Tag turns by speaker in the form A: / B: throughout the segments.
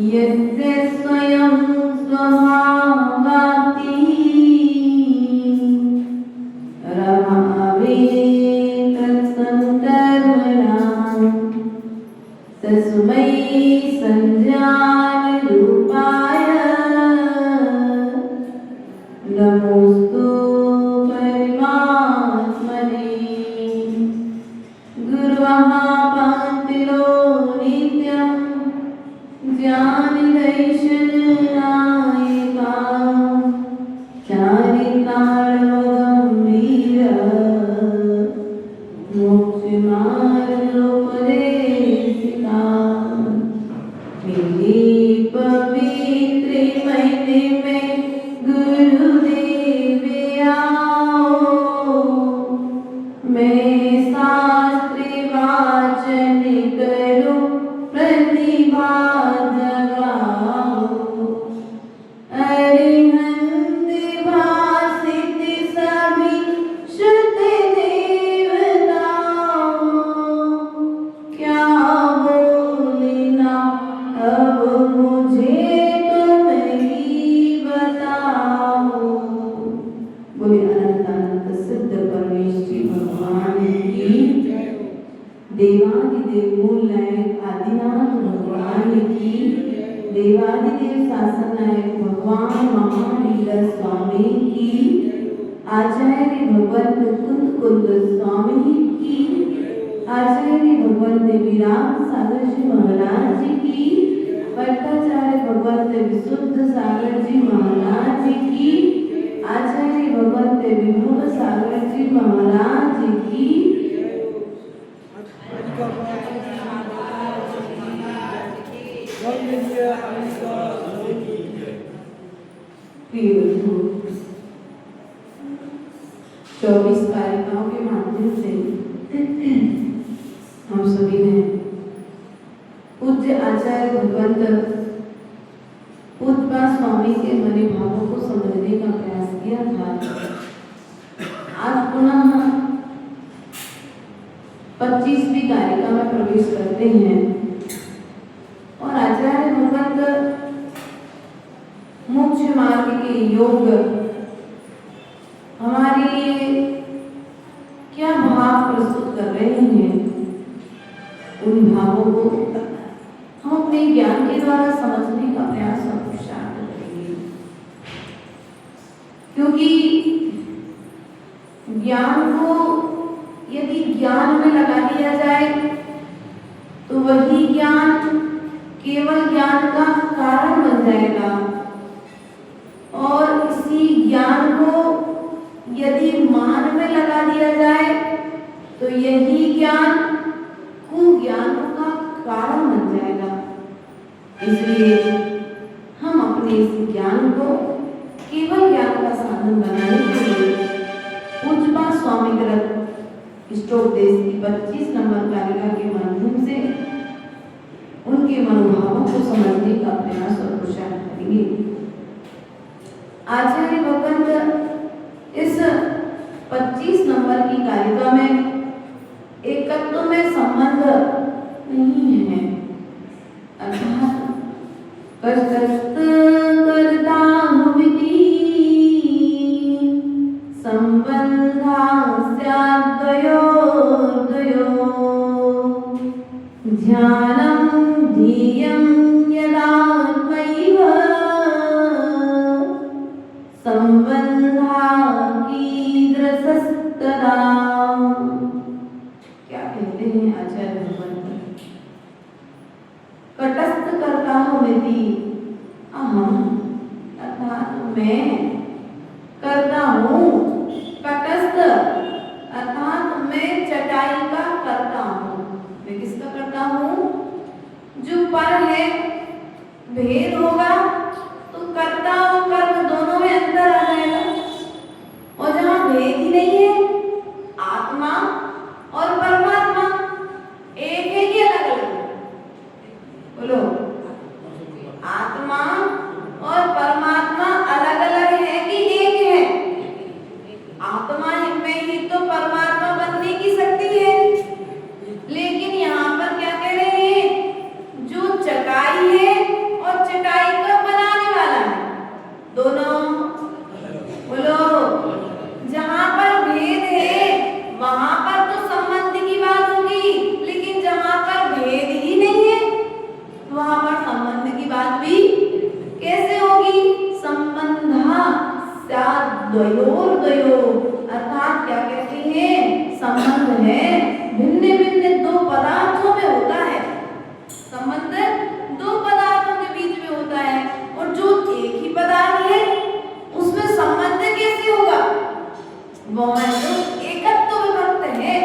A: यस्य स्वयं स्वभावाति रमावे तत्संकर्मणां तस्मै संज्ञानरूपाय नमोस्तु परमात्मने गुरुः पांतिरो नित्यं ज्ञानदैशनायका चारितालो गंभीर मोक्षमार्गोपदेशिका मेरी पवित्र महीने में गुरुदेव आओ मैं शास्त्र वाचन करूं प्रतिभा देवादिदेव मूल नायक आदिनाथ भगवान की देवादिदेव शासन नायक भगवान महावीर स्वामी की आचार्य भगवंत कुंद स्वामी की आचार्य भगवंत विराम सागर जी महाराज की पट्टाचार्य भगवंत विशुद्ध सागर जी महाराज की आचार्य भगवंत विभुव सागर जी महाराज की चौबीस कारिकाओं के माध्यम से हम सभी ने पूज्य आचार्य भगवंत पूज्य स्वामी के मनी भावों को समझने का प्रयास किया था। आज पुनः 25वीं कारिका में प्रवेश करते हैं और आचार्य भगवंत मोक्ष मार्ग के योग हमारे लिए क्या भाव प्रस्तुत कर रहे हैं, उन भावों को हम अपने ज्ञान के द्वारा समझने का प्रयास और पुरुषार्थ करेंगे, क्योंकि ज्ञान को यदि ज्ञान में लगा दिया जाए तो वही ज्ञान केवल ज्ञान का कारण बन जाएगा और इसी ज्ञान को यदि मान में लगा दिया जाए तो यही ज्ञान कुज्ञान का कारण बन जाएगा। इसलिए हम अपने इस ज्ञान को केवल ज्ञान का साधन बनाने के लिए पूज्य स्वामी कृत इष्टोपदेश की 25 नंबर कारिका के माध्यम से उनके मनोभावों को समझने का प्रयास और पुरुषार्थ करेंगे। आचार्य भगवंत इस 25 नंबर की कारिका में एकत्व में संबंध नहीं है, अर्थात कष्टस्थ करता हुविति संबंधा स्याद्वयोर्द्वयो ध्यानं धियं यदात्मैव संबंधा कीदृशस्तदा। क्या कहते हैं आचार्य भगवंत? कटस्थ करता हुविति अहम मैं करता हूँ तटस्थ, अर्थात मैं चटाई का करता हूँ। मैं किसका करता हूँ? जो पर है, भेद होगा तो कर्ता और कर्म दोनों में अंतर आ जाएगा। और जहाँ भेद ही नहीं है, आत्मा और परमात्मा एक है कि अलग अलग? बोलो, आत्मा और परमात्मा अलग अलग है कि एक है? आत्मा में ही तो परमात्मा बनने की शक्ति है। लेकिन यहाँ पर क्या कह रहे हैं? जो चटाई है और चटाई का बनाने वाला है, दोनों बोलो। जहाँ पर भेद है वहां पर तो संबंध की बात होगी, लेकिन जहाँ पर भेद ही नहीं है वहां पर संबंध की बात भी कैसे होगी? संबंधा द्वयोर्द्वयो, अर्थात क्या कहते हैं? संबंध है भिन्न भिन्न दो पदार्थों में होता है। संबंध दो पदार्थों के बीच में होता है, और जो एक ही पदार्थ है उसमें संबंध कैसे होगा? वो है जो एकत्व विभक्त है।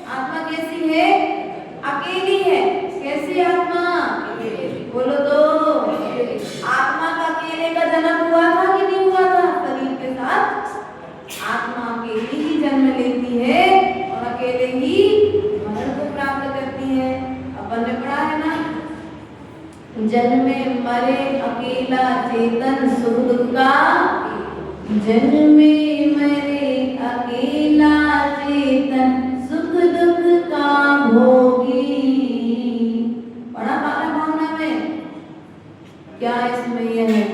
A: आत्मा कैसी है? अकेली है। कैसी आत्मा? बोलो तो। आत्मा का अकेले का जन्म हुआ था कि नहीं हुआ था? शरीर के साथ आत्मा अकेली ही जन्म लेती है और अकेले ही मरण को प्राप्त करती है। अपन ने पढ़ा है ना, जन्मे मरे अकेला चेतन सुख दुख का, जन्मे मरे अकेला चेतन सुख दुख का भोगी। पढ़ा पारा भावना में क्या इसमें यह है?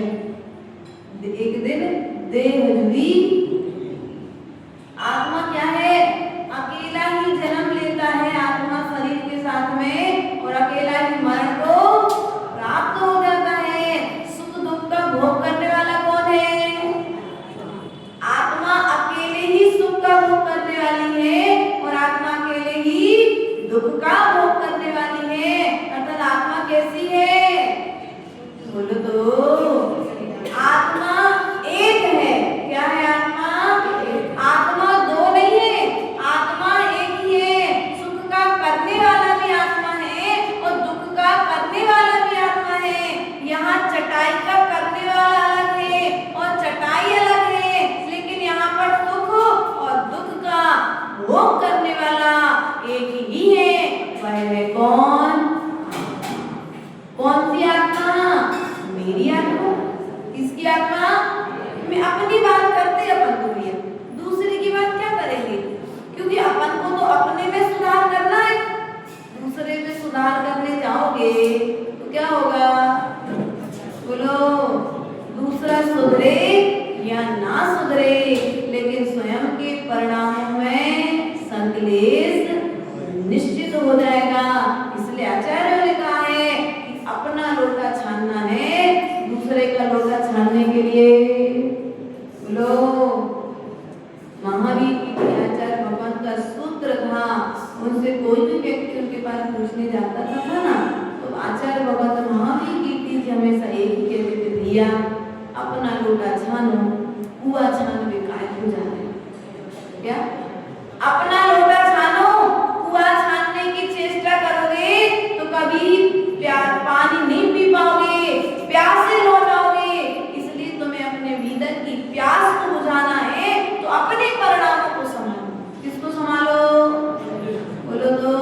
A: एक दिन देह जुड़ी। आत्मा क्या है? अकेला ही जन्म लेता है आत्मा शरीर के साथ में, और अकेला ही मरण को प्राप्त हो जाता है। सुख दुख का भोग करने वाला कौन है? आत्मा अकेले ही सुख का भोग करने वाली है और आत्मा अकेले ही दुख का भोग करने वाली है। अर्थात आत्मा कैसी है? बोलो तो। आत्मा एक है। क्या है आत्मा? आत्मा दो नहीं है, आत्मा एक ही है। सुख का करने वाला भी आत्मा है और दुख का करने वाला भी आत्मा है। यहाँ चटाई का करने वाला अलग है और चटाई अलग है, लेकिन यहाँ पर सुख और दुख का भोग करने वाला एक ही है। वह है कौन? कौन सी आत्मा? मेरी आत्मा। किसकी आत्मा? मैं अपनी बात करते अपन को भी, दूसरे की बात क्या करेंगे? क्योंकि अपन को तो अपने में सुधार करना है। दूसरे में सुधार करने जाओगे तो क्या होगा? बोलो, दूसरा सुधरे या ना सुधरे, लेकिन स्वयं के परिणामों में संकलेश निश्चित हो जाएगा। इसलिए आचार्यों ने कहा है कि अपना लोटा छानना है, दूसरे का लोटा छानने के लिए। बोलो, महावीर की आचार्य भगवान का सूत्र था। उनसे कोई भी व्यक्ति उनके पास पूछने जाता था ना, तो आचार्य भगवान महावीर की हमेशा एक ही कहते थे, भैया अपना लोटा छानो, कुआ छान बेकार हो जाए। क्या? अपना लोटा छानो, कुआ छानने की चेष्टा करोगे तो कभी पानी नहीं पी पाओगे, प्यासे लौटाओगे। इसलिए तुम्हें अपने भीतर की प्यास को बुझाना है तो अपने परिणामों को संभालो। किसको संभालो? बोलो तो।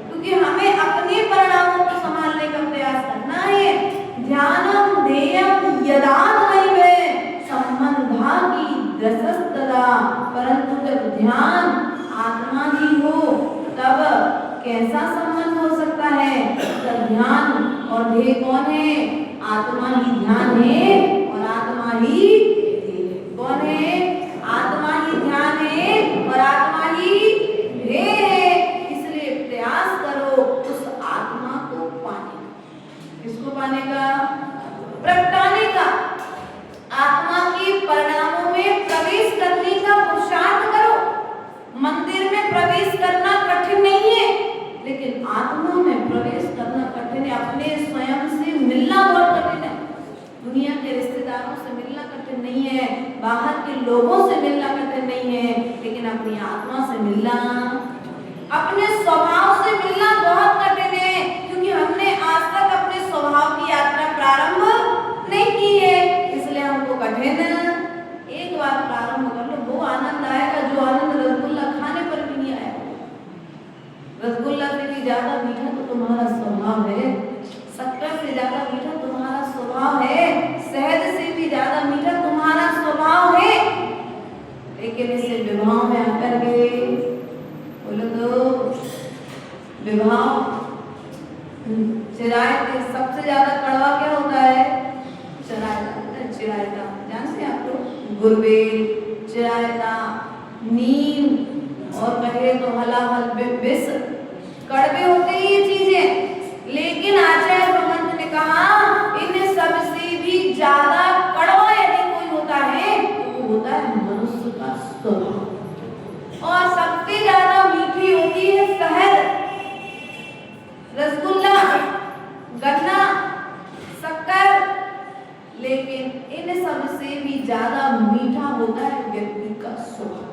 A: क्योंकि हमें अपने परिणामों को संभालने का प्रयास करना है। ध्यानम ध्येयम यदात्मैव संबंधा की दशस्तदा। परंतु जब ध्यान आत्मा ही हो तब कैसा संबंध हो सकता है? तब ध्यान और ध्येय कौन है? आत्मा ही ध्यान है और आत्मा ही कौन है? आत्मा ही ध्यान है और आत्मा ही ध्येय है। इसलिए प्रयास करो उस आत्मा को पाने का। किसको पाने का? प्रगटाने का। आत्मा के परिणामों में प्रवेश करने का पुरुषार्थ करो। मंदिर में प्रवेश करना कठिन नहीं है, लेकिन आत्मा में प्रवेश करना कठिन है। अपने स्वयं से मिलना बहुत कठिन है। दुनिया के रिश्तेदारों से मिलना नहीं है, बाहर के लोगों से मिलना कठिन नहीं है, लेकिन अपनी आत्मा से मिलना, अपने स्वभाव से मिलना बहुत कठिन है, क्योंकि हमने आज तक अपने स्वभाव की यात्रा प्रारंभ नहीं की है, इसलिए हमको कठिन। एक बार प्रारंभ कर लो, वो आनंद आएगा जो आनंद रसगुल्ला खाने पर भी नहीं आया। रसगुल्ला से भी ज्यादा मीठा तो तुम्हारा स्वभाव है, शक्कर से ज्यादा मीठा तुम्हारा स्वभाव है, शहद से भी ज्यादा मीठा तुम्हारा स्वभाव है, लेकिन इसे विवाह में आकर के बोलो तो विवाह चिराय के सबसे ज्यादा कड़वा क्या होता है? चिरायता जानते हैं आप लोग? गुरबेल, चिरायता, नीम और कहे तो हलाहल, विष, कड़वे होते हैं ये चीजें, लेकिन आचार्य भगवंत ने कहा इन सबसे भी ज्यादा कड़वा यदि कोई होता है तो वो होता है मनुष्य का स्वभाव, और सबसे ज्यादा मीठी होती है शहद, रसगुल्ला, गन्ना, शक्कर, लेकिन इन सबसे भी ज्यादा मीठा होता है व्यक्ति का स्वभाव।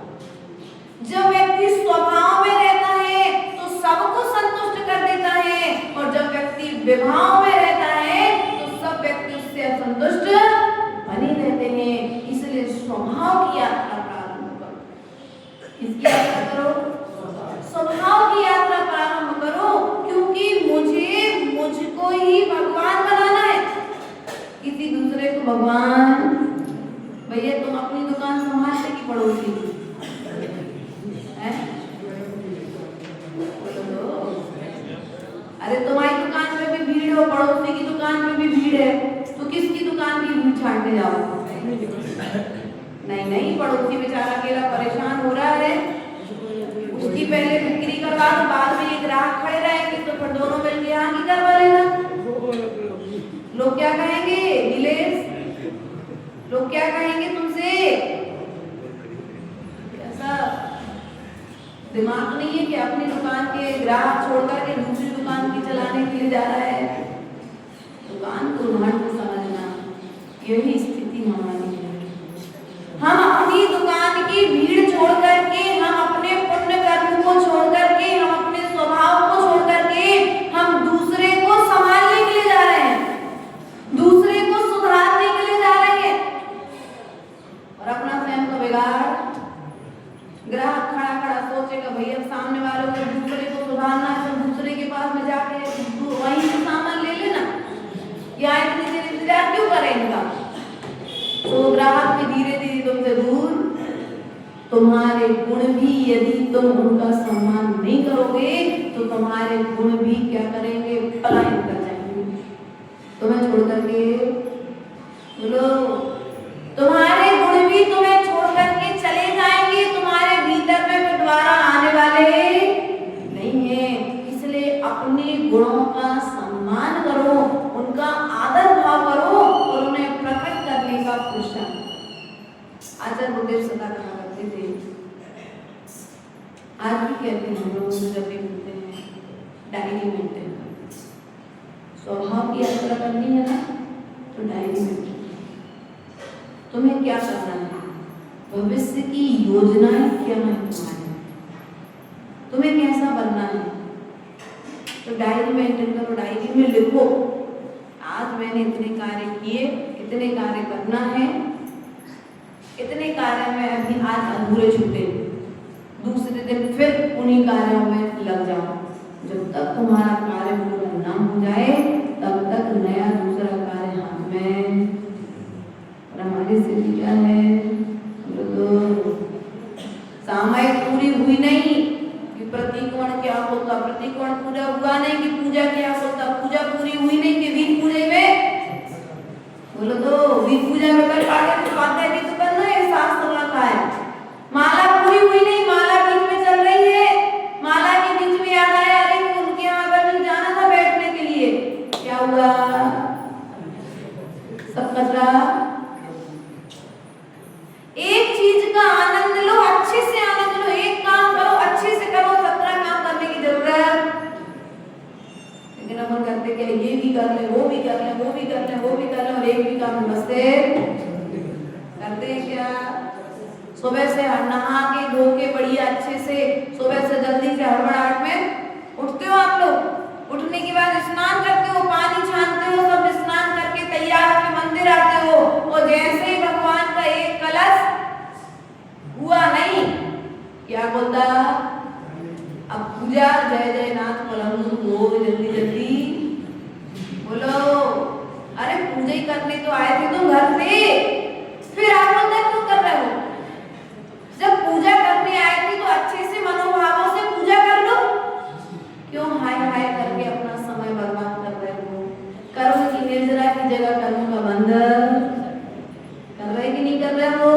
A: जब व्यक्ति स्वभाव में रहता है तो सबको संतुष्ट कर देता है, और जब व्यक्ति विभाव में रहता है तो सब व्यक्ति उससे असंतुष्ट बने रहते हैं। इसलिए स्वभाव की यात्रा प्रारंभ करो। किसकी यात्रा करो? स्वभाव की यात्रा प्रारंभ करो, क्योंकि मुझको ही भगवान बनाना है, किसी दूसरे को भगवान। भैया तुम अपनी दुकान संभालते कि पड़ोसी? अरे तुम्हारी दुकान पे भी भीड़ हो, पड़ोसी की दुकान पे भी भीड़ है, तो किसकी दुकान की भीड़ छांटने जाओ? नहीं, पड़ोसी बेचारा अकेला परेशान हो रहा है, उसकी पहले बिक्री करवा दो, बाद में एक ग्राहक खड़े रहेंगे तो फिर दोनों मिलकर यहाँ की करवा लेना। लोग क्या कहेंगे? नीलेश, लोग क्या कहेंगे तुमसे? ऐसा दिमाग नहीं है कि अपनी दुकान के ग्राहक छोड़कर के दूसरी दुकान की चलाने के लिए जा रहा है। दुकान को ढांढ को समझना, यही स्थिति हमारी है। हम अपनी दुकान की भीड़ छोड़ करके, हम अपने पुण्य कर्म को छोड़ करके, हम अपने स्वभाव को छोड़ करके हम दूसरे को संभालने के लिए जा रहे हैं, दूसरे को सुधारने के लिए जा रहे हैं, और अपना स्वयं का बिगाड़। ग्राहक खड़ा सोचेगा भैया सामने वालों को दूसरे को सुधारना है, तो दूसरे के पास में जाके वहीं से सामान ले लेना, या इतनी देर इंतजार क्यों करें इनका? तो ग्राहक भी धीरे धीरे तुमसे दूर। तुम्हारे गुण भी यदि तुम उनका सम्मान नहीं करोगे तो तुम्हारे गुण भी क्या करेंगे? पलायन कर जाएंगे, तुम्हें छोड़ करके। बोलो, तुम्हारे गुण भी तुम्हें छोड़ करके चले जाएंगे, तुम्हारे भीतर में फिर दोबारा आने वाले नहीं है। इसलिए अपने गुणों का सम्मान करो, उनका आदर भाव करो और उन्हें प्रकट करने का कोशिश। आचार्य गुरुदेव सदा कहा करते थे, आज भी कहते हैं हम लोग जब भी मिलते हैं, डायरी मेंटेन करो। स्वभाव की यात्रा करनी है ना, तो डायरी मेंटेन। तुम्हें क्या करना है? भविष्य की योजनाएं क्या है तुम्हारी? तुम्हें कैसा बनना है? तो डायरी मेंटेन करो, डायरी में लिखो, आज मैंने इतने कार्य किए, इतने कार्य करना है, इतने कार्य में अभी आज अधूरे छूटे, दूसरे दिन फिर उन्हीं कार्यों में लग जाओ। जब तक तुम्हारा कार्य पूरा ना हो जाए तब तक नया दूसरा कार्य हाथ में। और हमारी स्थिति क्या है? तो सामयिक पूरी हुई नहीं कि प्रतिकोण क्या होता, प्रतिकोण पूरा हुआ नहीं कि पूजा क्या होता, पूजा पूरी हुई नहीं कि वीर पूजे में। बोलो तो वीर पूजा में कर पाते तो स्वाध्याय भी तो करना है, शास्त्र रखा है। माला पूरी हुई नहीं, माला बीच में चल रही है, माला के बीच में याद आया अरे उनके यहाँ पर जाना था बैठने के लिए, क्या हुआ? सब कचरा। एक चीज का आनंद लो, अच्छे से आनंद लो, एक काम करो अच्छे से करो, 17 काम करने की जरूरत। लेकिन अपन करते क्या? ये भी कर ले, वो भी कर ले, वो भी कर ले, वो भी कर ले, और एक भी काम बसते करते करते हैं क्या? सुबह से नहा के धो के बढ़िया अच्छे से सुबह से जल्दी से हड़बड़ाहट में उठते हो आप लोग। उठने के बाद स्नान करते हो, पानी छानते हो, सब स्नान करके तैयार होकर मंदिर आते हो। और जैसे ही भगवान का एक कलश हुआ नहीं, क्या बोलता? अब पूजा जय जय नाथ पलंग हो जल्दी जल्दी बोलो। अरे पूजा ही करने तो आए थे तुम घर से, फिर आप लोग क्यों कर रहे हो? जब पूजा करने आए थे तो अच्छे से मनोभावों से पूजा कर लो। क्यों हाय हाय करके अपना समय बर्बाद कर रहे हो? कर्म की निर्जरा की जगह कर्म का बंधन कर रहे कि नहीं कर रहे हो?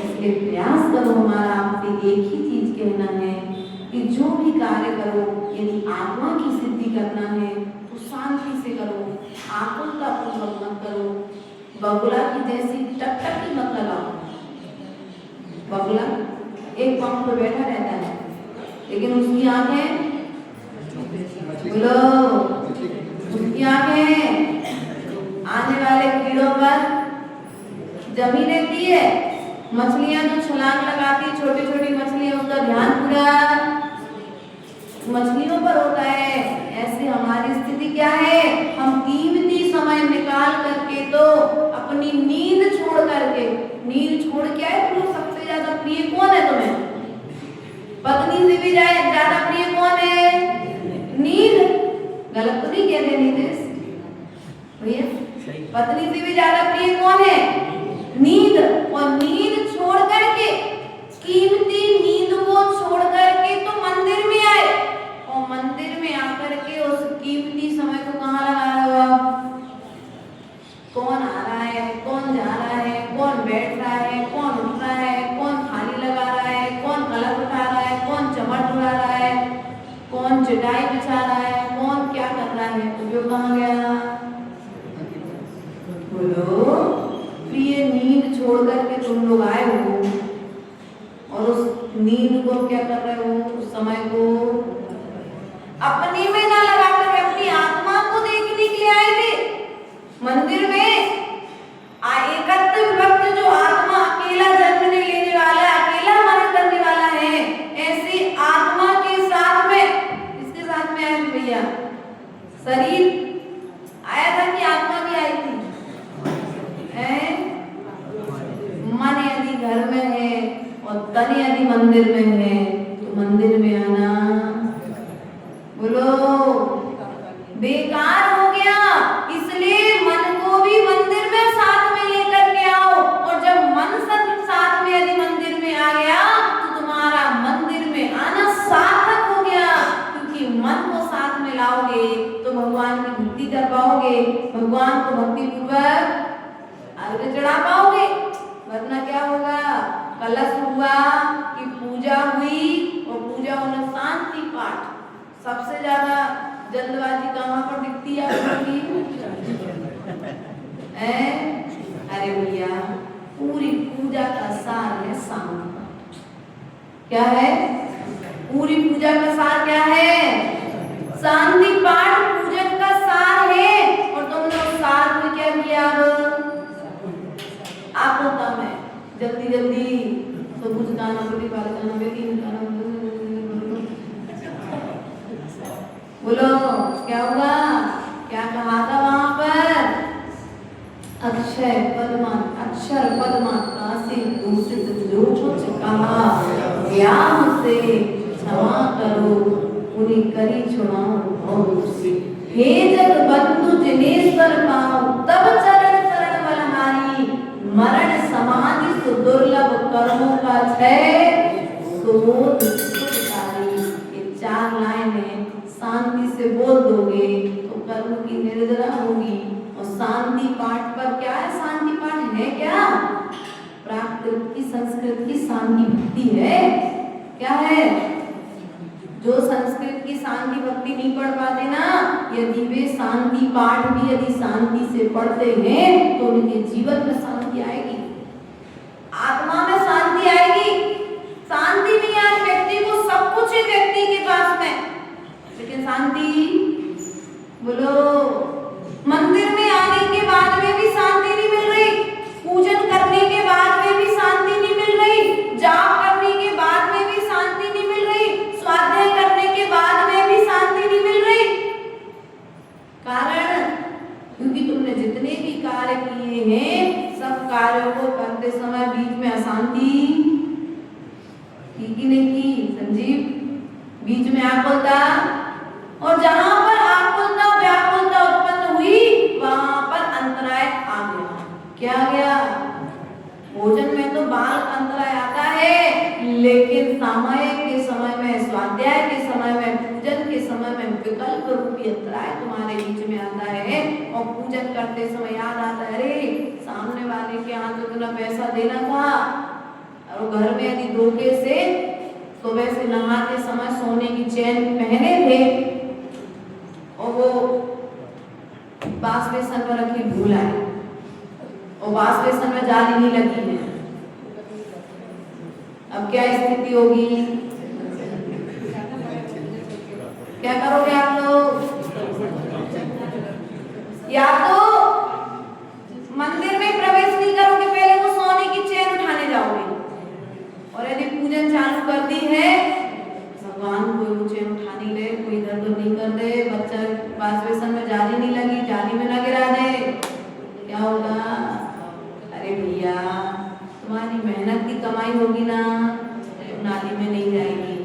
A: इसलिए प्रयास करो। हमारा आपसे एक ही चीज कहना है कि जो भी कार्य करो, यदि आत्मा की सिद्धि करना है तो शांति से करो, आकुलता पूर्वक मत करो। बगुला की जैसी टकटकी मत लगाओ। बगुला एक पंख पे बैठा रहता है, लेकिन उसकी आंखें बोलो, उसकी आंखें आने वाले कीड़ों पर जमी रहती है। मछलियां जो छलांग लगाती, छोटी छोटी मछलियां, उसका ध्यान पूरा मछलियों पर होता है। ऐसे हमारी स्थिति क्या है? हम कीमती समय निकाल करके तो अपनी नींद छोड़ करके, नींद छोड़ के आए तो सबसे ज्यादा प्रिय कौन है तुम्हें? पत्नी से भी ज्यादा प्रिय कौन है? नींद। गलत तो नहीं कहते नीतेश भैया? पत्नी से भी ज्यादा प्रिय कौन है? नींद। और नींद छोड़ करके, कीमती नींद को छोड़ करके तो मंदिर में आए, और मंदिर में आकर के उस कीमती समय को कहाँ लगा रहे हो आप? कौन आ रहा है, कौन जा रहा है, कौन बैठ रहा है, कौन उठ रहा है, कौन थाली लगा रहा है, कौन कलश उठा रहा है, कौन चम्मच उड़ा रहा है, कौन चटाई बिछा रहा है, कौन क्या कर रहा है? उपयोग कहाँ गया? बोलो। प्रिय नींद छोड़ करके तुम लोग आए हो, और उस नींद को क्या कर रहे हो? उस समय को अपने में ना लगा कर अपनी आत्मा को देखने के लिए आए थे मंदिर में। एकत्र विभक्त जो आत्मा अकेला जन्म नहीं लेने वाला, अकेला मरण करने वाला है, ऐसी आत्मा के साथ में, इसके साथ में आए भैया? शरीर आया था कि आत्मा भी आई थी? मन यदि घर में है और तन यदि मंदिर में है तो मंदिर में आना बोलो बेकार हो गया। इसलिए मन को भी मंदिर में साथ में लेकर के आओ, और जब मन साथ में यदि मंदिर में आ गया तो तुम्हारा मंदिर में आना सार्थक हो गया। क्योंकि मन को साथ में लाओगे तो भगवान की भक्ति कर पाओगे, भगवान को भक्ति पूर्वक अर्घ्य चढ़ा पाओगे। वरना क्या होगा? कलश हुआ कि पूजा हुई, और पूजा होने शांति पाठ। सबसे ज्यादा जल्दबाजी कहाँ पर दिखती है आपकी? अरे भैया, पूरी पूजा का सार है शांति पाठ। क्या है? पूरी पूजा का सार क्या है? शांति पाठ पूजन का सार है। और तुमने उस सार को क्या किया? आप होता मैं जल्दी जल्दी सब कुछ गाना बोलो। क्या हुआ? क्या कहा था वहां पर? अक्षय पद्मा, अक्षर पद्मा काशी दूषित जो कुछ कहा, ज्ञान से क्षमा करो, उन्हें करी छुड़ाओ बहुत से। हे जग बंधु जिनेश्वर पाओ, तब चरण शरण बलहारी, मरण समाधि सु दुर्लभ कर्मों का क्षय सुबोध सुखकारी। ये 4 लाइनें शांति से बोल दोगे तो कर्म की निर्जरा होगी। और शांति पाठ पर क्या है? शांति पाठ है क्या? प्राकृत की संस्कृत की शांति भक्ति है। क्या है? जो संस्कृत की शांति भक्ति नहीं पढ़ पाते ना, यदि वे शांति पाठ भी यदि शांति से पढ़ते हैं तो उनके जीवन में शांति आएगी, आत्मा में शांति आएगी। शांति नहीं आज व्यक्ति को सब कुछ है व्यक्ति के पास में, लेकिन शांति बोलो। मंदिर में आने के बाद में भी शांति नहीं मिल रही, पूजन करने के बाद में क्योंकि तुमने जितने भी कार्य किए हैं सब कार्यों को करते समय बीच में अशांति की कि नहीं की संजीव? बीच में आकुलता, और जहां पर आकुलता व्याकुलता उत्पन्न हुई वहां पर अंतराय आ गया। क्या आ गया? भोजन में तो बाल अंतराय आता है, लेकिन सामयिक के समय में, स्वाध्याय के समय में, पूजन के समय में विकल्प रूपी अंतराय तुम्हारे बीच में आता है। और पूजन करते समय याद आता है, अरे सामने वाले के हाथ में इतना पैसा देना था, और घर में यदि धोखे से सुबह से नहाते समय सोने की चेन पहने थे और वो बास बेसन पर रखी भूल आई और बास बेसन में जाली नहीं लगी है, अब क्या स्थिति होगी? क्या करोगे आप लोग? या तो मंदिर में प्रवेश नहीं करोगे, पहले वो सोने की चेन उठाने जाओगे, और यदि पूजन चालू कर दी है, भगवान कोई वो चेन उठा नहीं ले, कोई इधर उधर नहीं कर दे, बच्चा बास बेसन में जाली नहीं लगी, जाली में ना गिरा दे, क्या होगा? अरे भैया तुम्हारी मेहनत की कमाई होगी ना, नाली में नहीं जाएगी।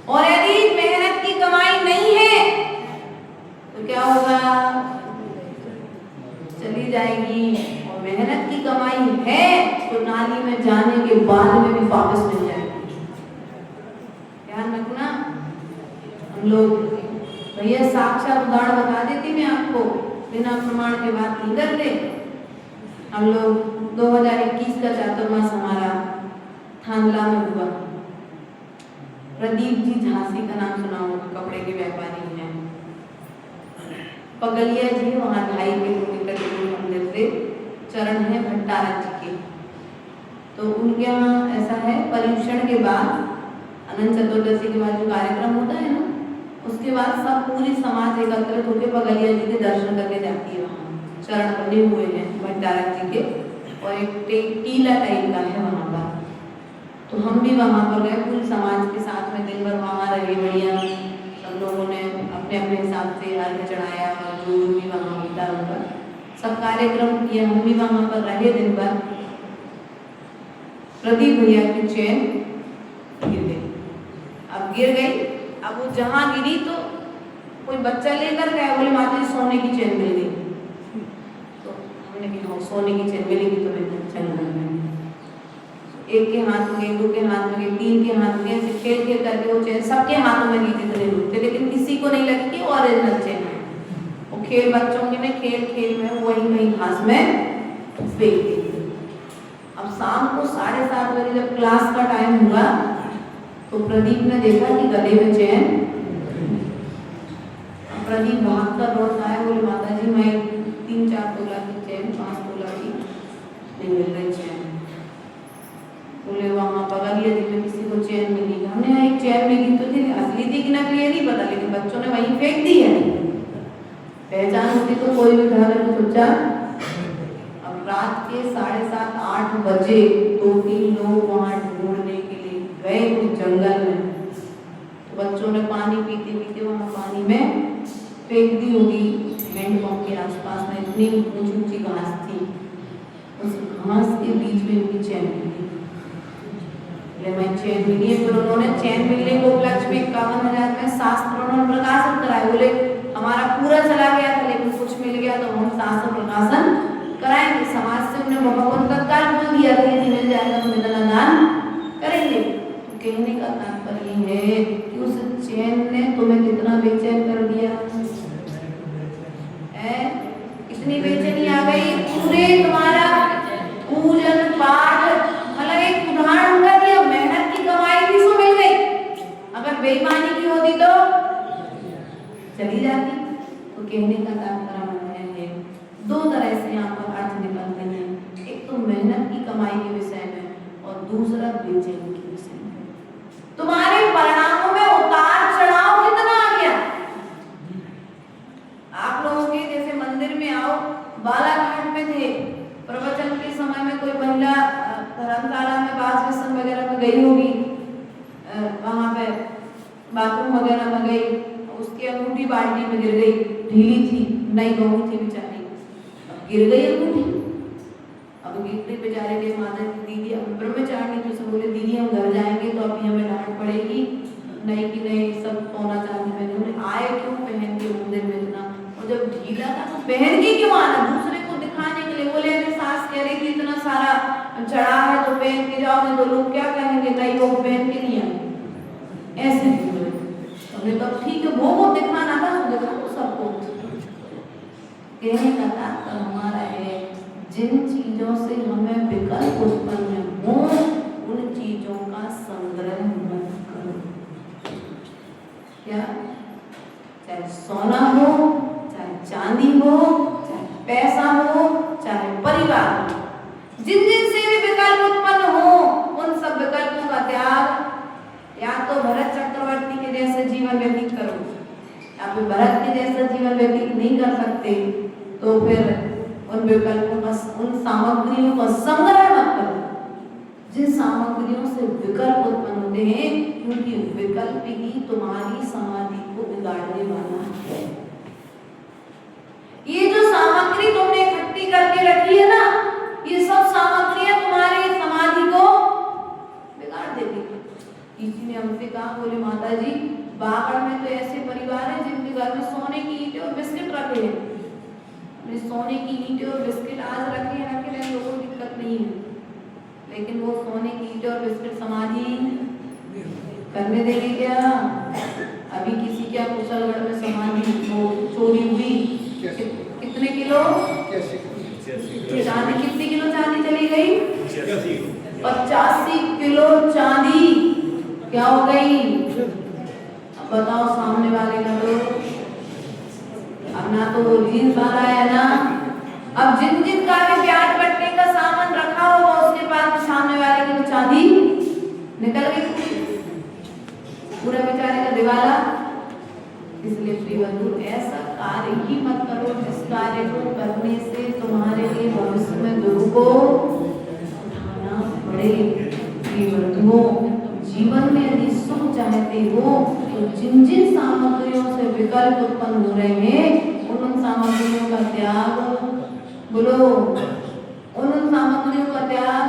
A: और यदि मेहनत की कमाई नहीं है तो क्या होगा? चली जाएगी। और मेहनत की कमाई है तो नाली में जाने के बाद में भी वापस मिल जाएगी। ध्यान रखना। हम लोग भैया साक्षात उदाहरण बता देती मैं आपको, बिना प्रमाण के बात नहीं करते। हम लोग 2021 का चातुर्मास हमारा थानला में हुआ। प्रदीप जी झांसी का नाम सुना होगा, कपड़े के व्यापारी हैं। पगलिया जी वहाँ 2.5 किलोमीटर दूर मंदिर से चरण है भट्टारक जी के, तो उनके यहाँ ऐसा है पर्युषण के बाद, अनंत चतुर्दशी के बाद जो कार्यक्रम होता है ना, उसके बाद सब पूरी समाज एकत्रित होकर पगलिया जी के दर्शन करने जाती है। वहाँ चरण बने हुए हैं भट्टारक जी के, और एक टीला टाइप का है वहाँ का। तो हम भी वहाँ पर गए पूरी समाज के साथ में, दिन भर वहाँ रहे, बढ़िया सब लोगों ने अपने अपने हिसाब से अर्घ्य चढ़ाया, और जो भी वहाँ होता है उनका सब कार्यक्रम किए। हम भी वहाँ पर रहे दिन भर। प्रदीप भैया की चेन गिर गई। अब गिर गई, अब वो जहाँ गिरी तो कोई बच्चा लेकर गया, बोले माता जी सोने की चेन मिल गई। तो हमने कहा सोने की चेन मिलेगी तो मैं चल, एक के हाथ में, 2 के हाथ में, 3 के हाथ में, ऐसे खेल खेल करके वो चेन सबके हाथों में ली जितने लोग थे, लेकिन किसी को नहीं लगी कि ओरिजिनल चेन है। वो खेल बच्चों के में खेल खेल में वही कहीं घास में फेंक दी। अब शाम को 7:30 बजे जब क्लास का टाइम हुआ तो प्रदीप ने देखा कि गले में चेन। प्रदीप भाग कर लौट आया, बोले माता जी मैं 3-4 तोला की चेन, 5 तोला की नहीं मिल रही चेन। बोले वहाँ पगलिया जी में किसी को चेन मिली। हमने यहाँ एक चेन मिली तो थी, असली थी कि नकली है नहीं पता, लेकिन बच्चों ने वहीं फेंक दी है। पहचान होती तो कोई भी उठा कर सोचा। अब रात के 7:30-8 बजे 2-3 लोग वहाँ ढूंढने के लिए गए कुछ जंगल में। तो बच्चों ने पानी पीते पीते वहाँ पानी में फेंक दी होगी। हैंडपंप के आसपास में इतनी ऊंची ऊंची घास थी, उस घास के बीच में उनकी चेन मिली। मैं चैन मिली है। फिर उन्होंने चैन मिलने को उपलक्ष्य में 51,000 में शास्त्र उन्होंने प्रकाशन कराए। बोले हमारा पूरा चला गया था लेकिन कुछ मिल गया तो हम शास्त्र प्रकाशन कराएंगे। समाज से उन्हें बहुत तत्काल बोल दिया था यदि मिल जाएगा तो इतना दान करेंगे। तो कहने का तात्पर्य है कि उस चैन ने तुम्हें कितना बेचैन कर दिया है। इतनी बेचैनी आ गई, पूरे तुम्हारा पूजन पाठ, मतलब एक उदाहरण उनका दिया, मेहनत की कमाई भी सो मिल गई। अगर बेईमानी की होती तो चली जाती। तो कहने का तात्पर्य है 2 तरह से यहाँ पर अर्थ निकलते हैं, एक तो मेहनत की कमाई के विषय में और दूसरा बेचैनी के विषय में। तुम्हारे परिणामों में उतार चढ़ाव कितना आ गया। आप लोगों के जैसे मंदिर में आओ, बालाघाट में थे, प्रवचन के समय में कोई महिला धर्मशाला में बास बेसन वगैरह में गई होगी, वहां पे बाथरूम वगैरह में गई, उसकी अंगूठी बाल्टी में गिर गई, ढीली थी, नई बहू थी बेचारी, गिर गई अंगूठी। अब गिरते बेचारे के माता की दीदी, अब ब्रह्मचारिणी तो सब बोले दीदी हम घर जाएंगे तो अभी हमें डांट पड़ेगी, नहीं कि नहीं सब सोना चांदी पहने। उन्हें आए क्यों पहन के मंदिर में इतना, और जब ढीला था तो पहन के क्यों आना, दूसरे को दिखाने के लिए। बोले अरे सास कह रही थी इतना सारा चढ़ा है तो पहन के जाओ, नहीं तो लोग क्या कहेंगे, नहीं वो पहन के नहीं आए, ऐसे बोले। हमने कहा ठीक है, वो दिखाना था तो दिखा दो सबको। कहने का तात्पर्य हमारा है जिन चीजों से हमें विकल्प उत्पन्न हो उन चीजों का संग्रह मत करो। क्या, चाहे सोना हो, चाहे चांदी हो, चाहे पैसा हो, चाहे परिवार हो, जिन जिन से भी विकल्प उत्पन्न हो उन सब विकल्पों का त्याग। या तो भरत चक्रवर्ती के जैसे जीवन व्यतीत करो, या फिर भरत के जैसा जीवन व्यतीत नहीं कर सकते तो फिर उन विकल्पों का, उन सामग्रियों का संग्रह मत करो जिन सामग्रियों से विकल्प उत्पन्न होते हैं, क्योंकि विकल्प ही तुम्हारी समाधि को बिगाड़ने वाला है। ये जो सामग्री तुमने इकट्ठी करके रखी है ना, ये सब सामग्रियां तुम्हारी समाधि को बिगाड़ देती है। किसी ने हमसे कहा, बोले माता जी बागड़ में तो ऐसे परिवार है जिनके घर में सोने की ईंटें और बिस्किट रखे हैं। सोने की ईंटें और बिस्किट आज रखे हैं, लोगों को दिक्कत नहीं है, लेकिन वो सोने की ईंटें और बिस्किट समाधि करने देंगे क्या? अभी किसी क्या कुशलगढ़ में समाधि चोरी हुई, कितने किलो चांदी, कितने किलो चांदी चली गई? 85 किलो चांदी क्या हो गई? अब बताओ सामने वाले का तो अब ना तो वो जीन्स वाला है ना, अब जिन जिन का भी प्याज बटने का सामान रखा होगा उसके पास सामने वाले की तो चांदी निकल गई, पूरा बेचारे का दिवाला। इसलिए प्रिय बंधु ऐसा कार्य ही मत करो जिस कार्य को करने से तुम्हारे लिए भविष्य में दुख को उठाना पड़े। प्रिय बंधुओं, जीवन में यदि सुख चाहते हो तो जिन जिन सामग्रियों से विकल्प उत्पन्न हो रहे हैं उन सामग्रियों का त्याग, बोलो उन सामग्रियों का त्याग।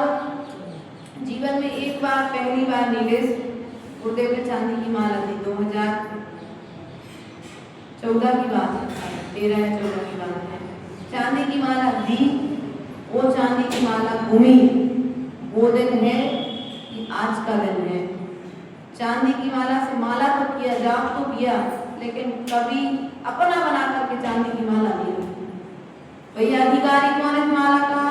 A: जीवन में एक बार, पहली बार नीलेश गुरुदेव ने चांदी की माला दी, 2014 की बात है, 13 या 14 की बात है। चांदी की माला दी, वो चांदी की माला घूमी, वो दिन है कि आज का दिन है। चांदी की माला से माला तो किया, जाप तो किया, लेकिन कभी अपना बना करके चांदी की माला नहीं रखी। भैया अधिकारी कौन है माला का?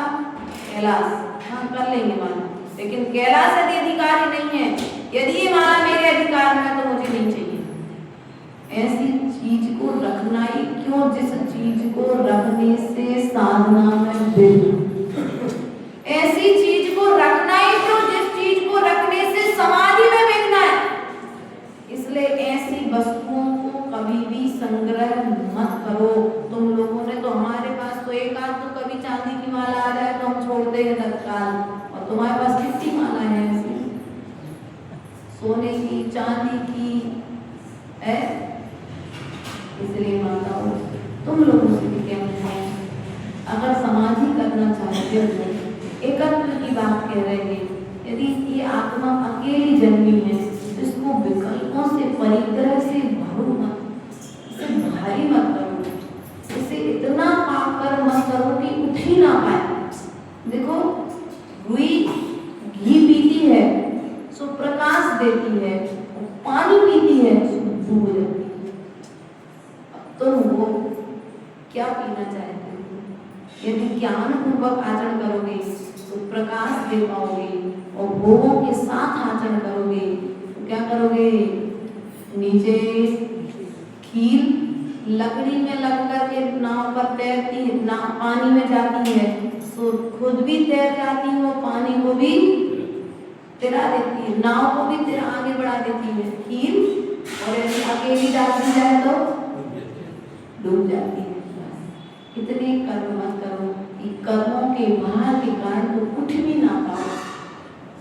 A: कैलाश, हाँ कर लेंगे माला, लेकिन कैलाश यदि अधिकारी नहीं है, यदि ये माला मेरे अधिकार में है तो मुझे नहीं चाहिए। ऐसी चीज को रखना ही क्यों जिस चीज को रखने से साधना में विघ्न, ऐसी चीज को रखना ही क्यों जिस चीज को रखने से समाधि में विघ्न है। इसलिए ऐसी वस्तुओं को कभी भी संग्रह मत करो। तुम लोगों ने तो, हमारे पास तो एक आध तो कभी चांदी की माला आ जाए तो हम छोड़ते हैं तत्काल, और तुम्हारे पास कितनी माला है ऐसी सोने की, चांदी की है। इसलिए माताओं, तुम लोगों से भी कहना है, अगर समाधि करना चाहते हो, एकत्व की बात कह रहे हैं, यदि ये आत्मा अकेली जन्मी है, इसको विकल्पों से परिग्रह से भरो मत, इसे भारी मत करो, इसे इतना पाप कर मत करो कि उठ ही ना पाए। देखो रुई घी पीती है सो प्रकाश देती है, पानी पीती है सो डूब जाती है। अब तुम वो क्या पीना चाहते हो? यदि ज्ञान पूर्वक आचरण करोगे तो प्रकाश दे पाओगे, और भोगों के साथ आचरण करोगे तो क्या करोगे? नीचे खील लकड़ी में लग करके नाव पर तैरती है, नाव पानी में जाती है, सो खुद भी तैर जाती है, वो पानी को भी तिरा देती है, नाव को भी तिरा आगे बढ़ा देती है खील, और ऐसे अकेली डालती जाए तो डूब जाती है। इतने कर्म मत करो कि कर्मों के भार के कारण तो उठ भी ना पाओ।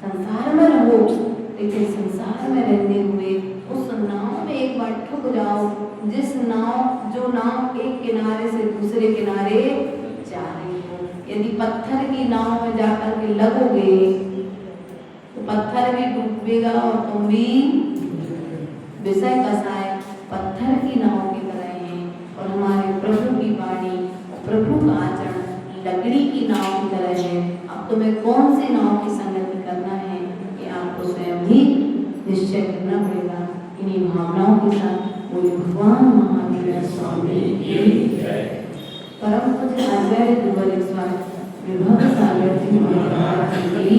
A: संसार में रहो, लेकिन संसार में रहते हुए उस नाव में एक बार ठुक जाओ, जो नाव एक किनारे से दूसरे किनारे जा रही है। पत्थर की नाव में जाकर के लगोगे तो पत्थर भी डूबेगा और तुम भी विषय कसाय पत्थर की नाव की तरह है। और हमारे प्रभु की वाणी प्रभु का आचरण लकड़ी की नाव की तरह है। अब तुम्हें कौन सी नाव की संगति करना है कि आपको स्वयं ही निश्चय करना पड़ेगा। इन्हीं भावनाओं के साथ बोले भगवान महावीर स्वामी परम पूज्य आचार्य द्विवेदी स्वामी विभव सागर जी महाराज की